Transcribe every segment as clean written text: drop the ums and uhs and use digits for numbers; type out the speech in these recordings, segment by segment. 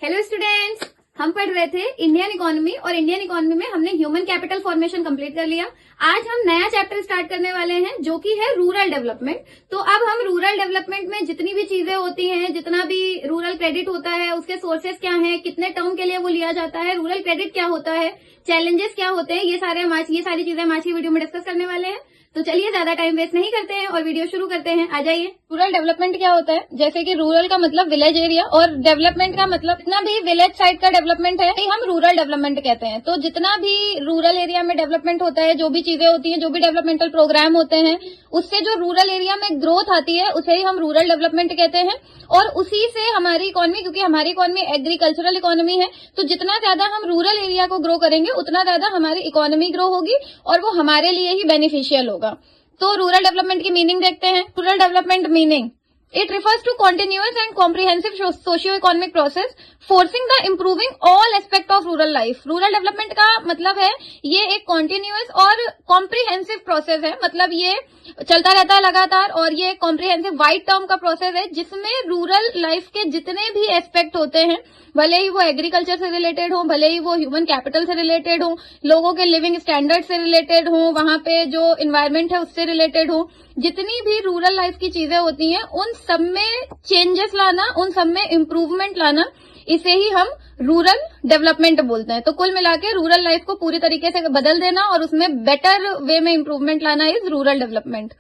Hello students, हम पढ़ रहे थे इंडियन इकोनॉमी और इंडियन इकोनॉमी में हमने ह्यूमन कैपिटल फॉर्मेशन कंप्लीट कर लिया। आज हम नया चैप्टर स्टार्ट करने वाले हैं जो कि है रूरल डेवलपमेंट। तो अब हम रूरल डेवलपमेंट में जितनी भी चीजें होती हैं, जितना भी रूरल क्रेडिट होता है, उसके सोर्सेज क्या हैं, कितने टर्म के लिए वो लिया जाता है, रूरल क्रेडिट क्या होता है, चैलेंजेस क्या होते हैं, ये सारी चीजें हम आज की वीडियो में डिस्कस करने वाले हैं। तो चलिए ज्यादा टाइम वेस्ट नहीं करते हैं और वीडियो शुरू करते हैं। आ जाइए। रूरल डेवलपमेंट क्या होता है? जैसे कि रूरल का मतलब विलेज एरिया और डेवलपमेंट का मतलब जितना भी विलेज साइड का डेवलपमेंट है हम रूरल डेवलपमेंट कहते हैं। तो जितना भी रूरल एरिया में डेवलपमेंट होता है, जो भी चीजें होती हैं, जो भी डेवलपमेंटल प्रोग्राम होते हैं, उससे जो रूरल एरिया में ग्रोथ आती है उसे ही हम रूरल डेवलपमेंट कहते हैं। और उसी से हमारी इकोनॉमी, क्योंकि हमारी इकोनॉमी एग्रीकल्चरल इकोनॉमी है, तो जितना ज्यादा हम रूरल एरिया को ग्रो करेंगे उतना ज्यादा हमारी इकोनॉमी ग्रो होगी और वो हमारे लिए ही बेनिफिशियल होगा। तो रूरल डेवलपमेंट की मीनिंग देखते हैं। Rural development meaning: it refers to continuous and comprehensive socio economic process forcing the improving all aspect of rural life. Rural development का मतलब है ये एक कॉन्टिन्यूअस और कॉम्प्रिहेंसिव प्रोसेस है, मतलब ये चलता रहता है लगातार, और ये कॉम्प्रिहेंसिव वाइड टर्म का प्रोसेस है जिसमें रूरल लाइफ के जितने भी एस्पेक्ट होते हैं, भले ही वो एग्रीकल्चर से रिलेटेड हो, भले ही वो ह्यूमन कैपिटल से रिलेटेड हो, लोगों के लिविंग स्टैंडर्ड से रिलेटेड हो, वहां पे जो इन्वायरमेंट है उससे रिलेटेड हो, जितनी भी रूरल लाइफ की चीजें होती हैं उन सब में चेंजेस लाना, उन सब में इम्प्रूवमेंट लाना, इसे ही हम रूरल डेवलपमेंट बोलते हैं। तो कुल मिला के रूरल लाइफ को पूरी तरीके से बदल देना और उसमें बेटर वे में इम्प्रूवमेंट लाना is rural development.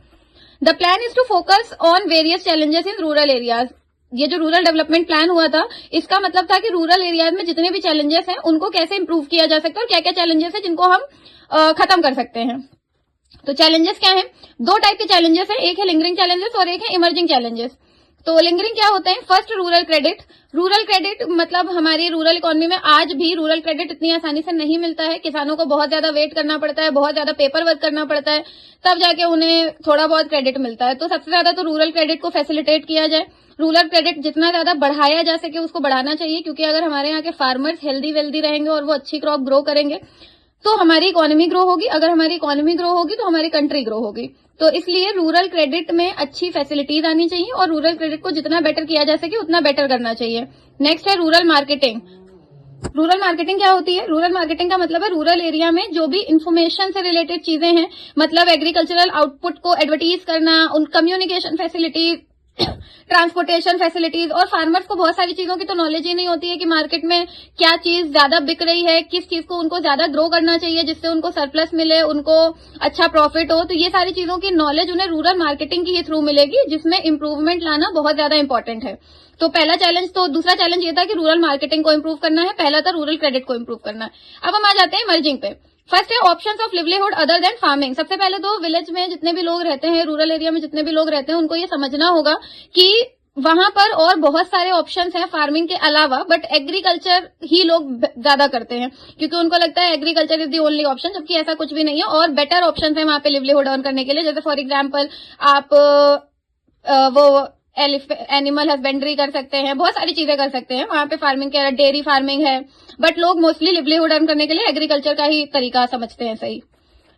The plan is to focus on various challenges in rural areas. ये जो रूरल डेवलपमेंट प्लान हुआ था, इसका मतलब था कि रूरल एरियाज में जितने भी चैलेंजेस हैं उनको कैसे इंप्रूव किया जा सकता है और क्या क्या चैलेंजेस है जिनको हम खत्म कर सकते हैं। तो चैलेंजेस क्या है? दो टाइप के चैलेंजेस है, एक है लिंगरिंग चैलेंजेस और एक है इमर्जिंग चैलेंजेस। तो लिंगरिंग क्या होते हैं? First, rural credit. Rural credit मतलब हमारी रूरल इकोनॉमी में आज भी रूरल क्रेडिट इतनी आसानी से नहीं मिलता है। किसानों को बहुत ज्यादा वेट करना पड़ता है, बहुत ज्यादा पेपर वर्क करना पड़ता है, तब जाके उन्हें थोड़ा बहुत क्रेडिट मिलता है। तो सबसे ज्यादा तो रूरल क्रेडिट को फैसिलिटेट किया जाए, रूरल क्रेडिट जितना ज्यादा बढ़ाया जा सके उसको बढ़ाना चाहिए, क्योंकि अगर हमारे यहाँ के फार्मर्स हेल्दी वेल्दी रहेंगे और वो अच्छी क्रॉप ग्रो करेंगे तो हमारी इकोनॉमी ग्रो होगी, अगर हमारी इकोनॉमी ग्रो होगी तो हमारी कंट्री ग्रो होगी। तो इसलिए रूरल क्रेडिट में अच्छी फैसिलिटीज आनी चाहिए और रूरल क्रेडिट को जितना बेटर किया जा सके उतना बेटर करना चाहिए। नेक्स्ट है रूरल मार्केटिंग। रूरल मार्केटिंग क्या होती है? रूरल मार्केटिंग का मतलब है रूरल एरिया में जो भी इंफॉर्मेशन से रिलेटेड चीजें हैं, मतलब एग्रीकल्चरल आउटपुट को एडवर्टीज करना, उन कम्युनिकेशन फैसिलिटी, ट्रांसपोर्टेशन फैसिलिटीज। और फार्मर्स को बहुत सारी चीजों की तो नॉलेज ही नहीं होती है कि मार्केट में क्या चीज ज्यादा बिक रही है, किस चीज को उनको ज्यादा ग्रो करना चाहिए जिससे उनको सरप्लस मिले, उनको अच्छा प्रॉफिट हो। तो ये सारी चीजों की नॉलेज उन्हें रूरल मार्केटिंग की ही थ्रू मिलेगी, जिसमें इंप्रूवमेंट लाना बहुत ज्यादा इंपॉर्टेंट है। तो पहला चैलेंज, तो दूसरा चैलेंज ये था कि रूरल मार्केटिंग को इंप्रूव करना है, पहला था रूरल क्रेडिट को इंप्रूव करना है। अब हम आ जाते हैं इमर्जिंग पे। फर्स्ट है options of livelihood other than farming. सबसे पहले तो विलेज में जितने भी लोग रहते हैं, रूरल एरिया में जितने भी लोग रहते हैं, उनको ये समझना होगा कि वहां पर और बहुत सारे ऑप्शंस हैं फार्मिंग के अलावा, बट एग्रीकल्चर ही लोग ज्यादा करते हैं क्योंकि उनको लगता है agriculture is the only option, जबकि ऐसा कुछ भी नहीं है और बेटर ऑप्शंस है वहां पे लिवलीहुड अर्न करने के लिए। जैसे फॉर एग्जाम्पल आप वो एनिमल हस्बेंड्री कर सकते हैं, बहुत सारी चीजें कर सकते हैं वहां पे। फार्मिंग के डेयरी फार्मिंग है, बट लोग मोस्टली लिवलीहुड अर्न करने के लिए एग्रीकल्चर का ही तरीका समझते हैं सही।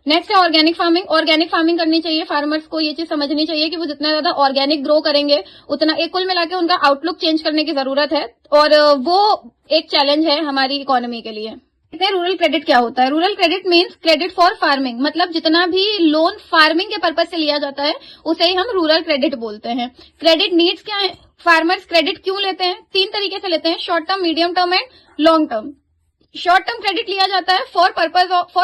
नेक्स्ट है ऑर्गेनिक फार्मिंग। ऑर्गेनिक फार्मिंग करनी चाहिए, फार्मर्स को ये चीज समझनी चाहिए कि वो जितना ज्यादा ऑर्गेनिक ग्रो करेंगे उतना, एक कुल मिला के उनका आउटलुक चेंज करने की जरूरत है और वो एक चैलेंज है हमारी इकोनॉमी के लिए। रूरल क्रेडिट क्या होता है? Rural credit means credit for farming, मतलब जितना भी लोन फार्मिंग के पर्पज से लिया जाता है उसे ही हम रूरल क्रेडिट बोलते हैं। क्रेडिट नीड्स क्या है? फार्मर्स क्रेडिट क्यों लेते हैं? तीन तरीके से लेते हैं, short term, medium term and long term. Short term credit लिया जाता है फॉर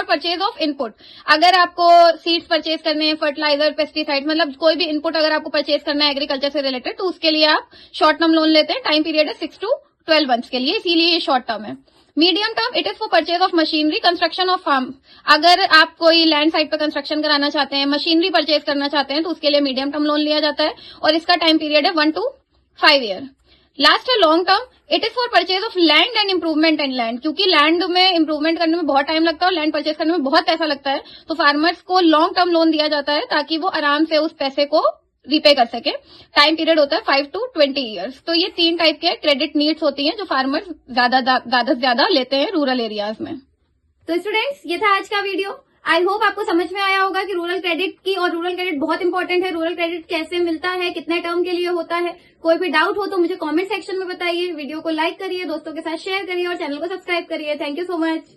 परचेज ऑफ इनपुट। अगर आपको सीड्स परचेज करने हैं, फर्टिलाइजर, पेस्टिसाइड, मतलब कोई भी इनपुट अगर आपको परचेज करना है एग्रीकल्चर से रिलेटेड, तो उसके लिए आप शॉर्ट टर्म लोन लेते हैं। टाइम पीरियड है 6 to 12 मंथ्स के लिए, इसीलिए ये शॉर्ट टर्म है। Medium term, it is for purchase of machinery, construction of farm. अगर आप कोई लैंड साइड पर कंस्ट्रक्शन कराना चाहते हैं, मशीनरी परचेज करना चाहते हैं, तो उसके लिए मीडियम टर्म लोन लिया जाता है और इसका टाइम पीरियड है 1 to 5 ईयर। लास्ट है long term, it is for purchase of land and improvement in land. क्योंकि लैंड में इम्प्रूवमेंट करने में बहुत टाइम लगता है और लैंड परचेज करने में बहुत पैसा लगता है, तो फार्मर्स को लॉन्ग टर्म लोन दिया जाता है ताकि वो आराम से उस पैसे को रीपे कर सके। टाइम पीरियड होता है 5 to 20 ईयर्स। तो ये तीन टाइप के क्रेडिट नीड्स होती हैं जो फार्मर्स ज्यादा से ज्यादा लेते हैं रूरल एरियाज में। तो स्टूडेंट्स, ये था आज का वीडियो। आई होप आपको समझ में आया होगा कि रूरल क्रेडिट की, और रूरल क्रेडिट बहुत इंपॉर्टेंट है, रूरल क्रेडिट कैसे मिलता है, कितने टर्म के लिए होता है। कोई भी डाउट हो तो मुझे कमेंट सेक्शन में बताइए, वीडियो को लाइक करिए, दोस्तों के साथ शेयर करिए और चैनल को सब्सक्राइब करिए। Thank you so much.